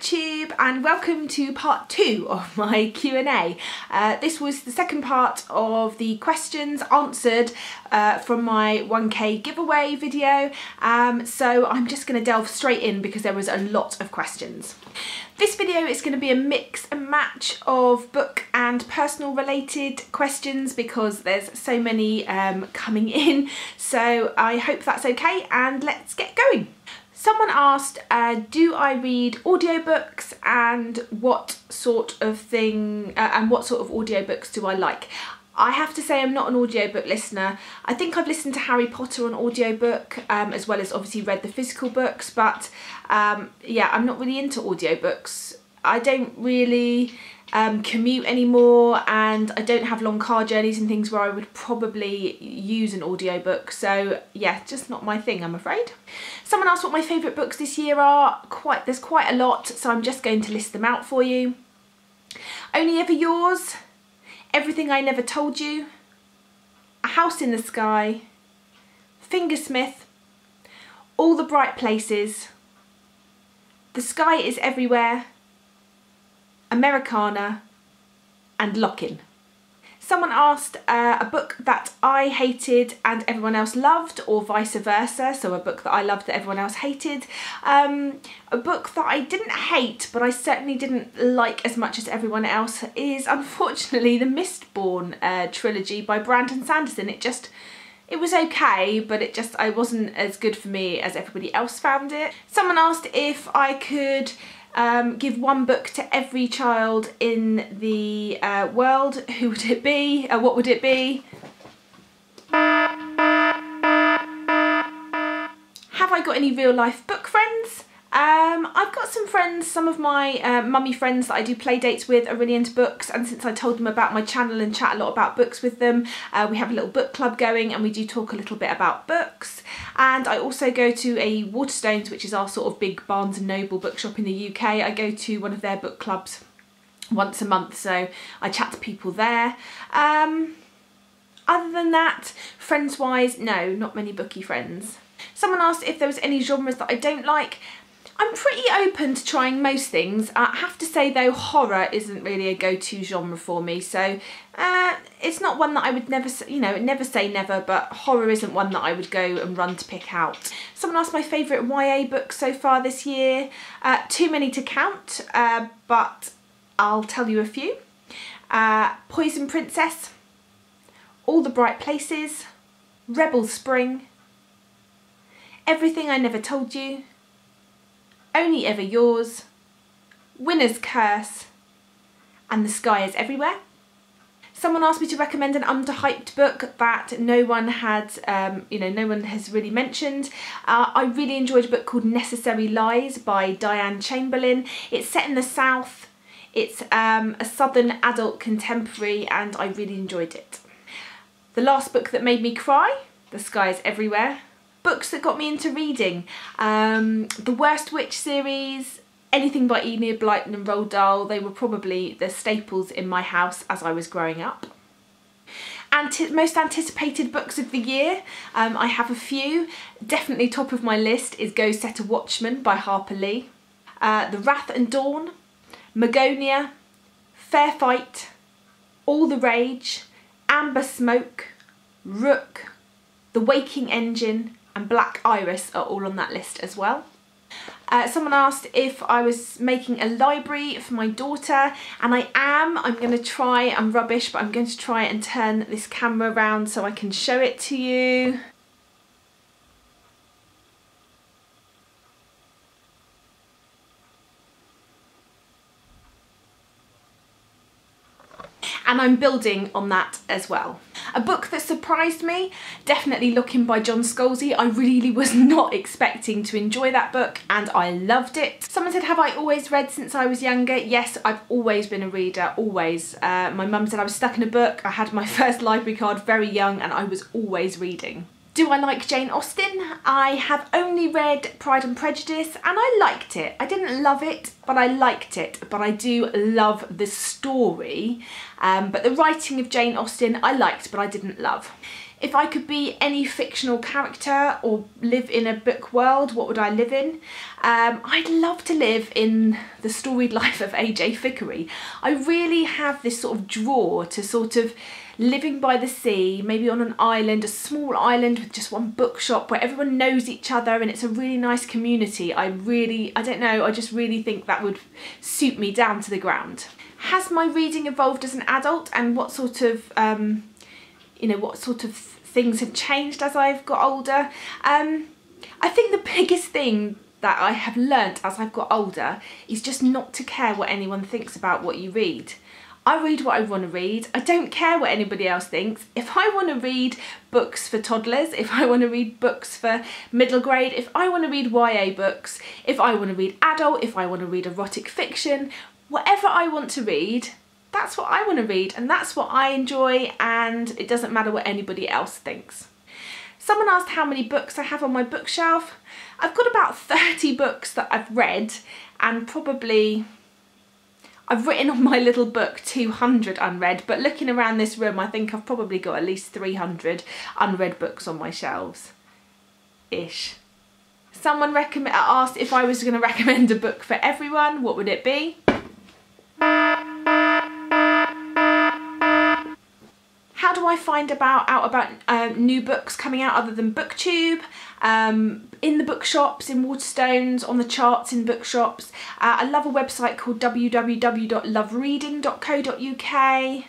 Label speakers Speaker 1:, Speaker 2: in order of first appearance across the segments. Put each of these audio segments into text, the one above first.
Speaker 1: YouTube, and welcome to part 2 of my Q&A. This was the second part of the questions answered from my 1k giveaway video, so I'm just going to delve straight in because there was a lot of questions. This video is going to be a mix and match of book and personal related questions because there's so many coming in, so I hope that's okay, and let's get going. Someone asked, do I read audiobooks, and what sort of audiobooks do I like? I have to say I'm not an audiobook listener. I think I've listened to Harry Potter on audiobook, as well as obviously read the physical books, but yeah, I'm not really into audiobooks. I don't really commute anymore, and I don't have long car journeys and things where I would probably use an audiobook, so yeah, just not my thing, I'm afraid. Someone asked what my favourite books this year are. There's quite a lot, so I'm just going to list them out for you. Only Ever Yours, Everything I Never Told You, A House in the Sky, Fingersmith, All the Bright Places, The Sky is Everywhere, Americana, and Lock-In. Someone asked a book that I hated and everyone else loved, or vice versa, so a book that I loved that everyone else hated. A book that I didn't hate but I certainly didn't like as much as everyone else is unfortunately the Mistborn trilogy by Brandon Sanderson. It was okay, but it wasn't as good for me as everybody else found it. Someone asked if I could give one book to every child in the world. Who would it be? What would it be? Have I got any real life book friends? I've got some friends, some of my mummy friends that I do play dates with are really into books, and since I told them about my channel and chat a lot about books with them, we have a little book club going and we do talk a little bit about books. And I also go to a Waterstones, which is our sort of big Barnes & Noble bookshop in the UK. I go to one of their book clubs once a month, so I chat to people there. Other than that, friends-wise, no, not many bookie friends. Someone asked if there was any genres that I don't like. I'm pretty open to trying most things. I have to say though, horror isn't really a go-to genre for me, so it's not one that I would never say never, but horror isn't one that I would go and run to pick out. Someone asked my favourite YA book so far this year. Too many to count, but I'll tell you a few. Poison Princess, All the Bright Places, Rebel Spring, Everything I Never Told You, Only Ever Yours, Winner's Curse, and The Sky is Everywhere. Someone asked me to recommend an underhyped book that no one has really mentioned. I really enjoyed a book called Necessary Lies by Diane Chamberlain. It's set in the South. It's a southern adult contemporary, and I really enjoyed it. The last book that made me cry, The Sky is Everywhere. Books that got me into reading, The Worst Witch series, anything by Enid Blyton and Roald Dahl. They were probably the staples in my house as I was growing up. Most anticipated books of the year, I have a few. Definitely top of my list is Go Set a Watchman by Harper Lee, The Wrath and Dawn, Magonia, Fair Fight, All the Rage, Amber Smoke, Rook, The Waking Engine, and Black Iris are all on that list as well. Someone asked if I was making a library for my daughter, and I am. I'm going to try, I'm rubbish, but I'm going to try and turn this camera around so I can show it to you. And I'm building on that as well. A book that surprised me, definitely Lock-In by John Scalzi. I really was not expecting to enjoy that book, and I loved it. Someone said, have I always read since I was younger? Yes, I've always been a reader, always. My mum said I was stuck in a book. I had my first library card very young, and I was always reading. Do I like Jane Austen? I have only read Pride and Prejudice, and I liked it. I didn't love it, but I liked it. But I do love the story. But the writing of Jane Austen I liked, but I didn't love. If I could be any fictional character or live in a book world, what would I live in? I'd love to live in the storied life of AJ Thackeray. I really have this sort of draw to sort of living by the sea, maybe on an island, a small island with just one bookshop where everyone knows each other and it's a really nice community. I don't know, I just really think that would suit me down to the ground. Has my reading evolved as an adult, and what sort of things have changed as I've got older? I think the biggest thing that I have learnt as I've got older is just not to care what anyone thinks about what you read. I read what I want to read. I don't care what anybody else thinks. If I want to read books for toddlers, if I want to read books for middle grade, if I want to read YA books, if I want to read adult, if I want to read erotic fiction, whatever I want to read, that's what I want to read, and that's what I enjoy, and it doesn't matter what anybody else thinks. Someone asked how many books I have on my bookshelf. I've got about 30 books that I've read, and probably I've written on my little book 200 unread, but looking around this room I think I've probably got at least 300 unread books on my shelves. Ish. Someone asked if I was going to recommend a book for everyone, what would it be? How do I find out about new books coming out other than BookTube? In the bookshops, in Waterstones, on the charts in bookshops. I love a website called www.lovereading.co.uk.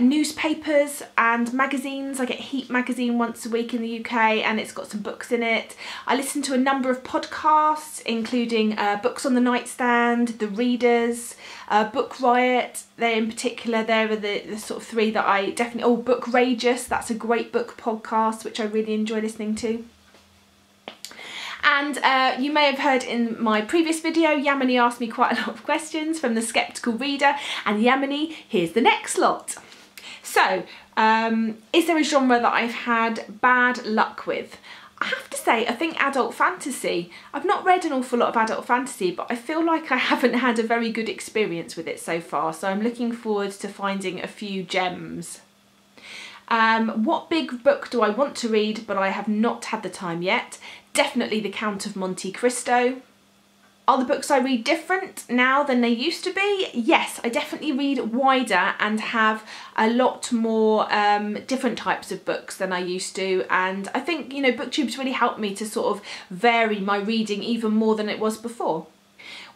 Speaker 1: Newspapers and magazines. I get Heat magazine once a week in the UK and it's got some books in it. I listen to a number of podcasts including Books on the Nightstand, The Readers, Book Riot. They in particular, there are the sort of three that I definitely... Oh, Book Rageous, that's a great book podcast which I really enjoy listening to. And you may have heard in my previous video, Yamini asked me quite a lot of questions from the Skeptical Reader, and Yamini, here's the next lot. So, is there a genre that I've had bad luck with? I have to say, I think adult fantasy. I've not read an awful lot of adult fantasy, but I feel like I haven't had a very good experience with it so far, so I'm looking forward to finding a few gems. What big book do I want to read but I have not had the time yet? Definitely The Count of Monte Cristo. Are the books I read different now than they used to be? Yes, I definitely read wider and have a lot more different types of books than I used to, and I think, you know, BookTube's really helped me to sort of vary my reading even more than it was before.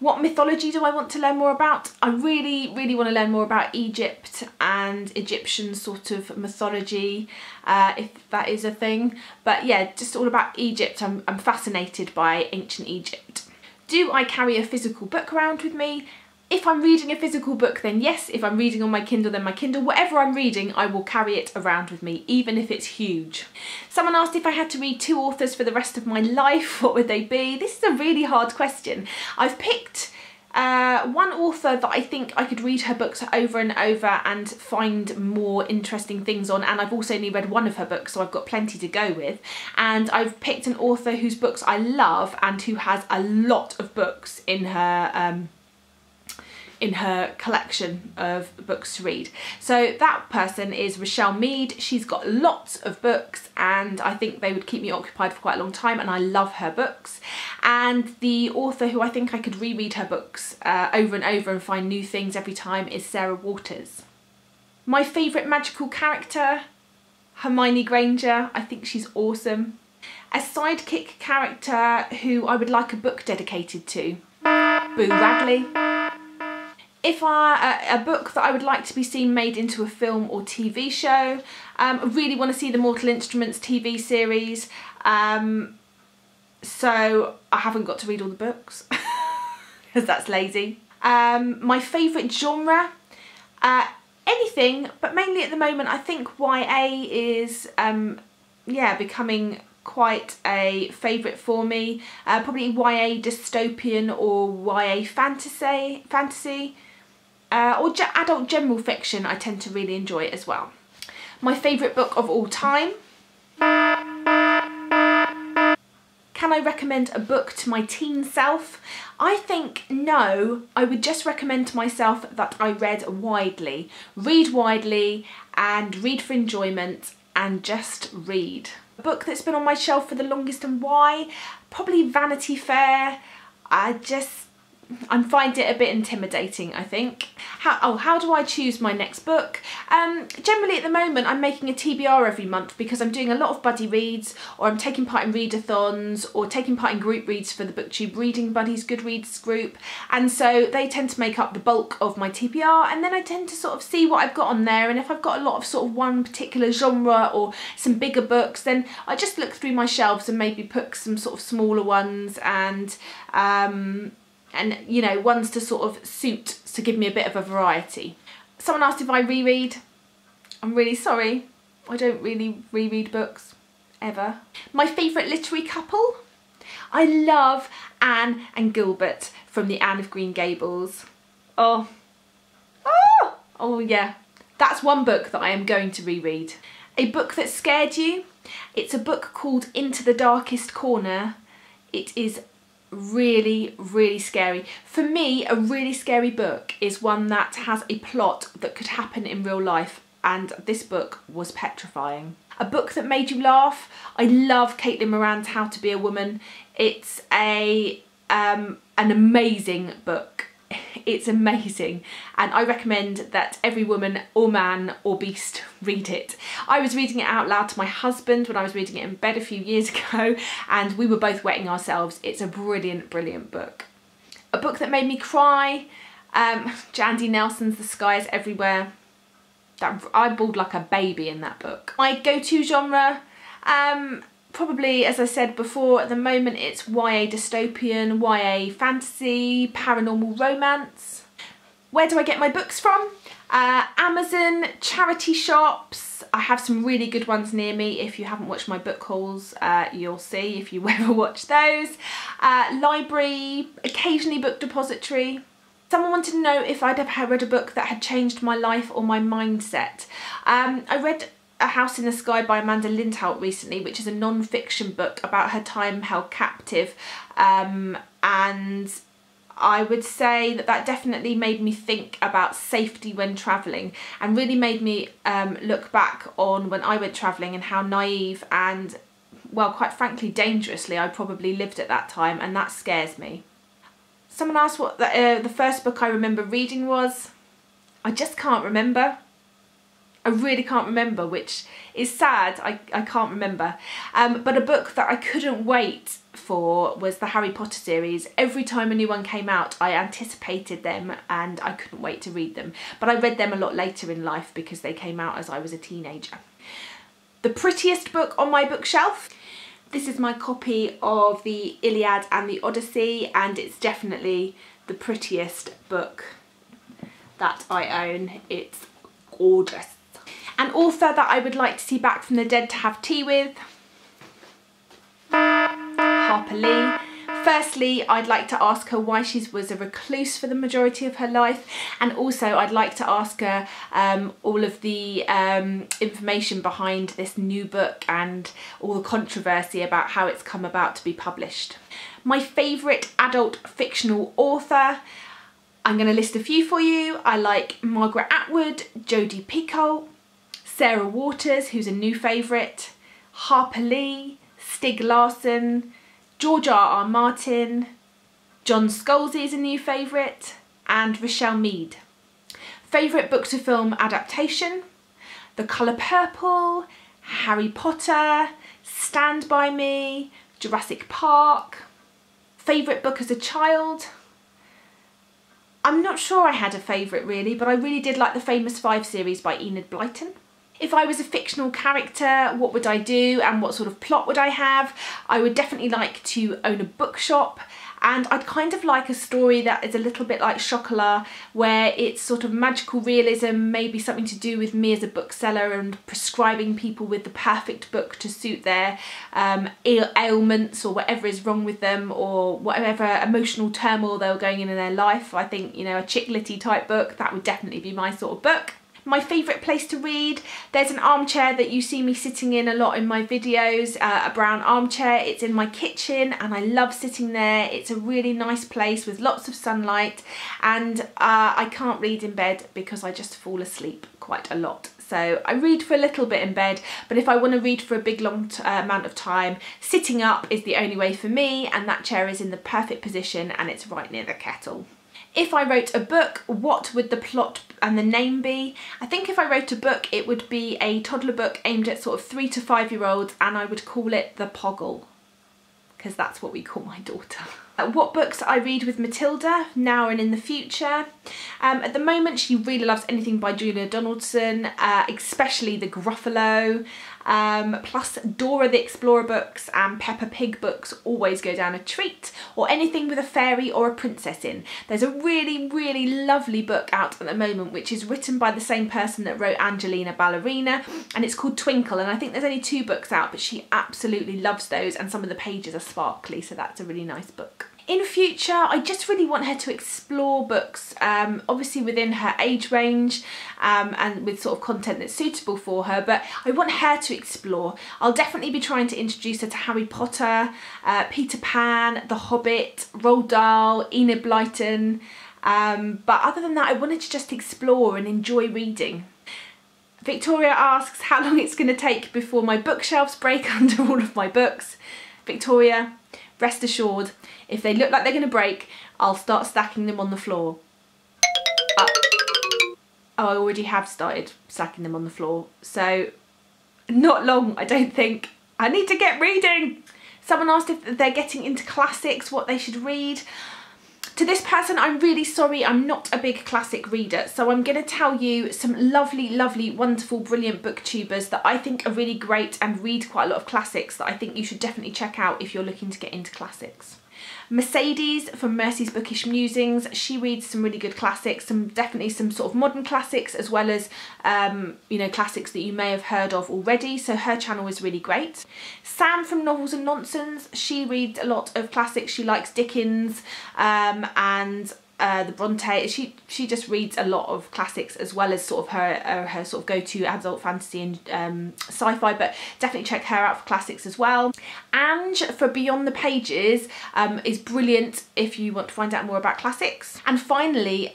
Speaker 1: What mythology do I want to learn more about? I really, really want to learn more about Egypt and Egyptian sort of mythology, if that is a thing. But yeah, just all about Egypt. I'm fascinated by ancient Egypt. Do I carry a physical book around with me? If I'm reading a physical book, then yes. If I'm reading on my Kindle, then my Kindle. Whatever I'm reading, I will carry it around with me, even if it's huge. Someone asked if I had to read 2 authors for the rest of my life, what would they be? This is a really hard question. I've picked one author that I think I could read her books over and over and find more interesting things on, and I've also only read one of her books, so I've got plenty to go with. And I've picked an author whose books I love and who has a lot of books in her collection of books to read. So that person is Rochelle Mead. She's got lots of books and I think they would keep me occupied for quite a long time, and I love her books. And the author who I think I could reread her books over and over and find new things every time is Sarah Waters. My favourite magical character, Hermione Granger. I think she's awesome. A sidekick character who I would like a book dedicated to, Boo Radley. If a book that I would like to be seen made into a film or TV show, I really want to see the Mortal Instruments TV series, so I haven't got to read all the books because that's lazy. My favourite genre, anything, but mainly at the moment I think YA is yeah, becoming quite a favourite for me. Probably YA dystopian or YA fantasy. Or adult general fiction I tend to really enjoy as well. My favourite book of all time. Can I recommend a book to my teen self? I think no. I would just recommend to myself that I read widely. Read widely and read for enjoyment, and just read. A book that's been on my shelf for the longest and why? Probably Vanity Fair. I find it a bit intimidating, I think. How do I choose my next book? Generally at the moment I'm making a TBR every month because I'm doing a lot of buddy reads, or I'm taking part in readathons, or taking part in group reads for the BookTube Reading Buddies Goodreads group, and so they tend to make up the bulk of my TBR, and then I tend to sort of see what I've got on there, and if I've got a lot of sort of one particular genre or some bigger books, then I just look through my shelves and maybe pick some sort of smaller ones and you know, ones to sort of suit, to give me a bit of a variety. Someone asked if I reread. I'm really sorry. I don't really reread books, ever. My favourite literary couple? I love Anne and Gilbert from the Anne of Green Gables. Oh yeah. That's one book that I am going to reread. A book that scared you? It's a book called Into the Darkest Corner. It is really, really scary. For me, a really scary book is one that has a plot that could happen in real life, and this book was petrifying. A book that made you laugh? I love Caitlin Moran's How to Be a Woman. It's an amazing book. It's amazing, and I recommend that every woman or man or beast read it. I was reading it out loud to my husband when I was reading it in bed a few years ago, and we were both wetting ourselves. It's a brilliant, brilliant book. A book that made me cry? Jandy Nelson's The Sky Is Everywhere. I bawled like a baby in that book. My go-to genre? Probably, as I said before, at the moment it's YA dystopian, YA fantasy, paranormal romance. Where do I get my books from? Amazon, charity shops. I have some really good ones near me. If you haven't watched my book hauls, you'll see if you ever watch those. Library, occasionally Book Depository. Someone wanted to know if I'd ever read a book that had changed my life or my mindset. I read A House in the Sky by Amanda Lindhout recently, which is a non-fiction book about her time held captive, and I would say that that definitely made me think about safety when travelling, and really made me look back on when I went travelling and how naive and, well, quite frankly dangerously I probably lived at that time, and that scares me. Someone asked what the first book I remember reading was. I just can't remember. I really can't remember, which is sad. I can't remember. But a book that I couldn't wait for was the Harry Potter series. Every time a new one came out, I anticipated them and I couldn't wait to read them. But I read them a lot later in life because they came out as I was a teenager. The prettiest book on my bookshelf? This is my copy of the Iliad and the Odyssey, and it's definitely the prettiest book that I own. It's gorgeous. An author that I would like to see back from the dead to have tea with? Harper Lee. Firstly, I'd like to ask her why she was a recluse for the majority of her life, and also I'd like to ask her all of the information behind this new book and all the controversy about how it's come about to be published. My favourite adult fictional author? I'm going to list a few for you. I like Margaret Atwood, Jodi Picoult, Sarah Waters, who's a new favourite, Harper Lee, Stieg Larsson, George R.R. Martin, John Scalzi is a new favourite, and Rochelle Mead. Favourite book to film adaptation? The Colour Purple, Harry Potter, Stand By Me, Jurassic Park. Favourite book as a child? I'm not sure I had a favourite really, but I really did like the Famous Five series by Enid Blyton. If I was a fictional character, what would I do and what sort of plot would I have? I would definitely like to own a bookshop, and I'd kind of like a story that is a little bit like Chocolat, where it's sort of magical realism, maybe something to do with me as a bookseller and prescribing people with the perfect book to suit their ailments or whatever is wrong with them, or whatever emotional turmoil they were going in their life. I think, you know, a chick litty type book, that would definitely be my sort of book. My favourite place to read? There's an armchair that you see me sitting in a lot in my videos, a brown armchair. It's in my kitchen and I love sitting there. It's a really nice place with lots of sunlight, and I can't read in bed because I just fall asleep quite a lot. So I read for a little bit in bed, but if I want to read for a big long amount of time, sitting up is the only way for me, and that chair is in the perfect position and it's right near the kettle. If I wrote a book, what would the plot and the name be? I think if I wrote a book, it would be a toddler book aimed at sort of 3 to 5 year olds, and I would call it The Poggle, because that's what we call my daughter. What books I read with Matilda now and in the future. At the moment she really loves anything by Julia Donaldson, especially the Gruffalo, plus Dora the Explorer books and Peppa Pig books always go down a treat, or anything with a fairy or a princess in. There's a really lovely book out at the moment which is written by the same person that wrote Angelina Ballerina, and it's called Twinkle, and I think there's only 2 books out, but she absolutely loves those, and some of the pages are sparkly, so that's a really nice book. In future, I just really want her to explore books, obviously within her age range, and with sort of content that's suitable for her, but I want her to explore. I'll definitely be trying to introduce her to Harry Potter, Peter Pan, The Hobbit, Roald Dahl, Enid Blyton, but other than that I wanted to just explore and enjoy reading. Victoria asks how long it's going to take before my bookshelves break under all of my books. Victoria, rest assured, if they look like they're going to break, I'll start stacking them on the floor. Oh, I already have started stacking them on the floor, so not long, I don't think. I need to get reading. Someone asked if they're getting into classics, what they should read. To this person, I'm really sorry, I'm not a big classic reader, so I'm going to tell you some lovely, wonderful, brilliant booktubers that I think are really great and read quite a lot of classics that I think you should definitely check out if you're looking to get into classics. Mercedes from Mercy's Bookish Musings, she reads some really good classics, definitely some sort of modern classics, as well as you know, classics that you may have heard of already, so her channel is really great. Sam from Novels and Nonsense, she reads a lot of classics. She likes Dickens and the Bronte. She just reads a lot of classics, as well as sort of her sort of go-to adult fantasy and sci-fi, but definitely check her out for classics as well. Ange for Beyond the Pages is brilliant if you want to find out more about classics. And finally,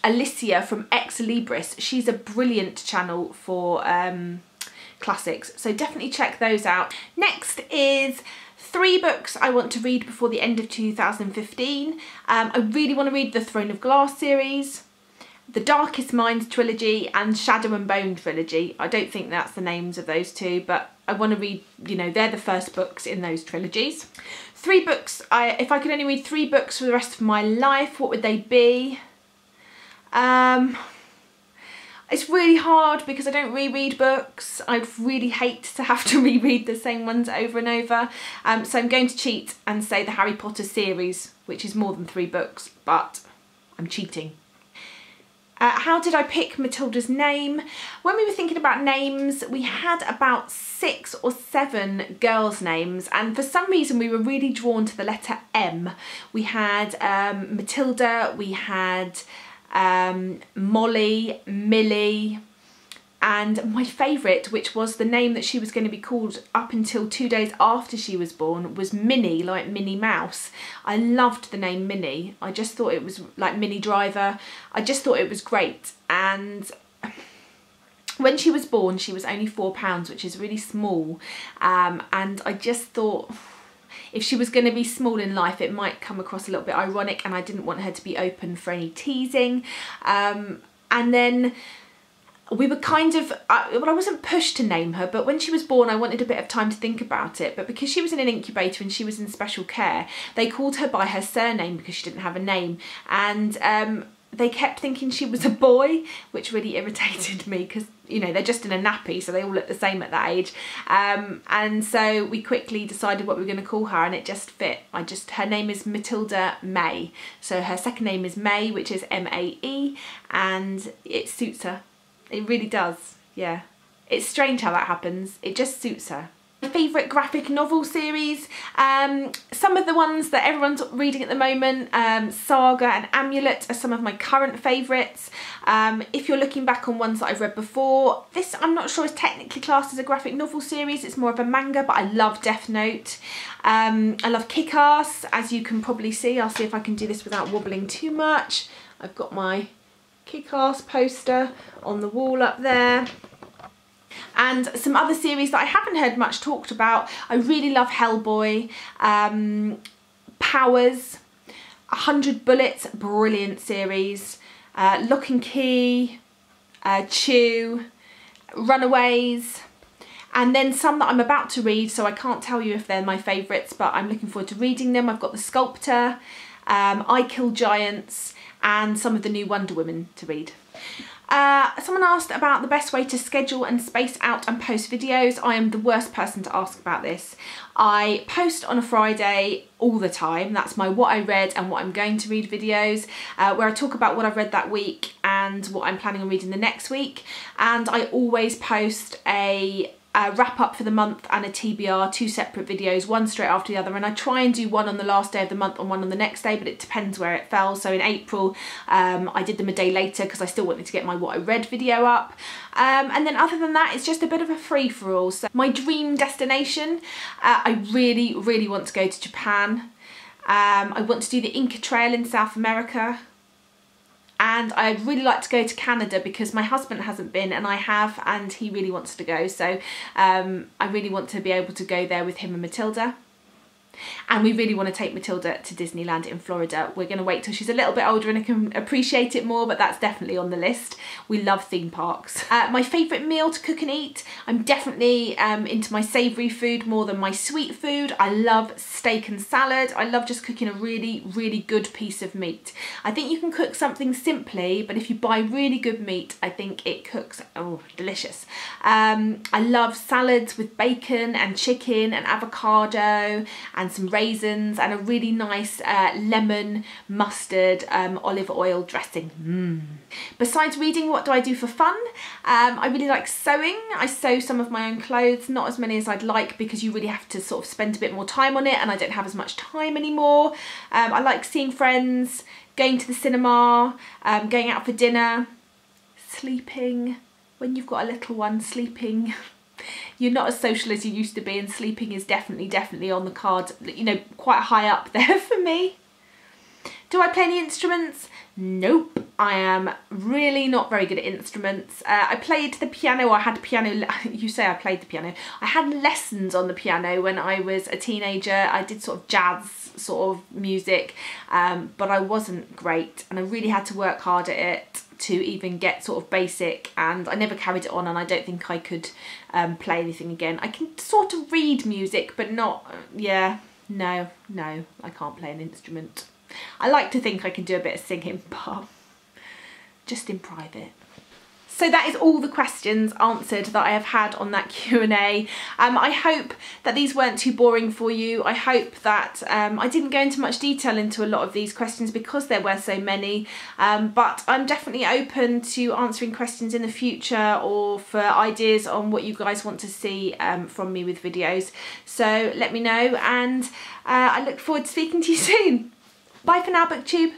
Speaker 1: Alicia from Ex Libris, she's a brilliant channel for classics, so definitely check those out. Next is 3 books I want to read before the end of 2015. I really want to read the Throne of Glass series, the Darkest Minds trilogy, and Shadow and Bone trilogy. I don't think that's the names of those 2, but I want to read, you know, they're the first books in those trilogies. 3 books, if I could only read 3 books for the rest of my life, what would they be? It's really hard because I don't reread books. I'd really hate to have to reread the same ones over and over. So I'm going to cheat and say the Harry Potter series, which is more than 3 books, but I'm cheating. How did I pick Matilda's name? When we were thinking about names, we had about 6 or 7 girls' names, and for some reason we were really drawn to the letter M. We had Matilda, we had Molly, Millie, and my favourite, which was the name that she was going to be called up until 2 days after she was born, was Minnie, like Minnie Mouse. I loved the name Minnie. I just thought it was like Minnie Driver. I just thought it was great. And when she was born, she was only £4, which is really small. And I just thought, if she was going to be small in life, it might come across a little bit ironic, and I didn't want her to be open for any teasing. And then we were kind of, well, I wasn't pushed to name her, but when she was born I wanted a bit of time to think about it. But because she was in an incubator and she was in special care, they called her by her surname because she didn't have a name. And they kept thinking she was a boy, which really irritated me because, you know, they're just in a nappy, so they all look the same at that age. And so we quickly decided what we were going to call her, and it just fit. Her name is Matilda May. So her second name is May, which is M-A-E, and it suits her. It really does, yeah. It's strange how that happens. It just suits her. My favourite graphic novel series, some of the ones that everyone's reading at the moment, Saga and Amulet are some of my current favourites. If you're looking back on ones that I've read before, this I'm not sure is technically classed as a graphic novel series, it's more of a manga, but I love Death Note. I love Kick-Ass, as you can probably see. I'll see if I can do this without wobbling too much. I've got my Kick-Ass poster on the wall up there. And some other series that I haven't heard much talked about, I really love Hellboy, Powers, 100 Bullets, brilliant series, Lock and Key, Chew, Runaways, and then some that I'm about to read, so I can't tell you if they're my favourites, but I'm looking forward to reading them. I've got The Sculptor, I Kill Giants, and some of the new Wonder Woman to read. Someone asked about the best way to schedule and space out and post videos. I am the worst person to ask about this. I post on a Friday all the time. That's my what I read and what I'm going to read videos, where I talk about what I've read that week and what I'm planning on reading the next week. And I always post a wrap up for the month and a TBR, 2 separate videos, one straight after the other, and I try and do one on the last day of the month and one on the next day, but it depends where it fell. So in April I did them a day later because I still wanted to get my what I read video up, and then other than that it's just a bit of a free-for-all. So my dream destination, I really want to go to Japan. I want to do the Inca Trail in South America. And I'd really like to go to Canada because my husband hasn't been and I have, and he really wants to go. So I really want to be able to go there with him and Matilda. And we really want to take Matilda to Disneyland in Florida. We're going to wait till she's a little bit older and I can appreciate it more, but that's definitely on the list. We love theme parks. My favourite meal to cook and eat, I'm definitely into my savoury food more than my sweet food. I love steak and salad. I love just cooking a really good piece of meat. I think you can cook something simply, but if you buy really good meat, I think it cooks, oh, delicious. I love salads with bacon and chicken and avocado and some raisins and a really nice lemon, mustard, olive oil dressing. Besides reading, what do I do for fun? I really like sewing. I sew some of my own clothes, not as many as I'd like because you really have to sort of spend a bit more time on it and I don't have as much time anymore. I like seeing friends, going to the cinema, going out for dinner, sleeping. When you've got a little one, sleeping. You're not as social as you used to be, and sleeping is definitely on the card, you know, quite high up there for me. Do I play any instruments? Nope. I am really not very good at instruments. I played the piano, or I had piano, you say I played the piano. I had lessons on the piano when I was a teenager. I did sort of jazz sort of music, but I wasn't great and I really had to work hard at it to even get sort of basic, and I never carried it on, and I don't think I could play anything again. I can sort of read music, but not, yeah, no, I can't play an instrument. I like to think I can do a bit of singing, but just in private. So that is all the questions answered that I have had on that Q&A. I hope that these weren't too boring for you. I hope that I didn't go into much detail into a lot of these questions because there were so many, but I'm definitely open to answering questions in the future or for ideas on what you guys want to see from me with videos. So let me know, and I look forward to speaking to you soon. Bye for now, BookTube.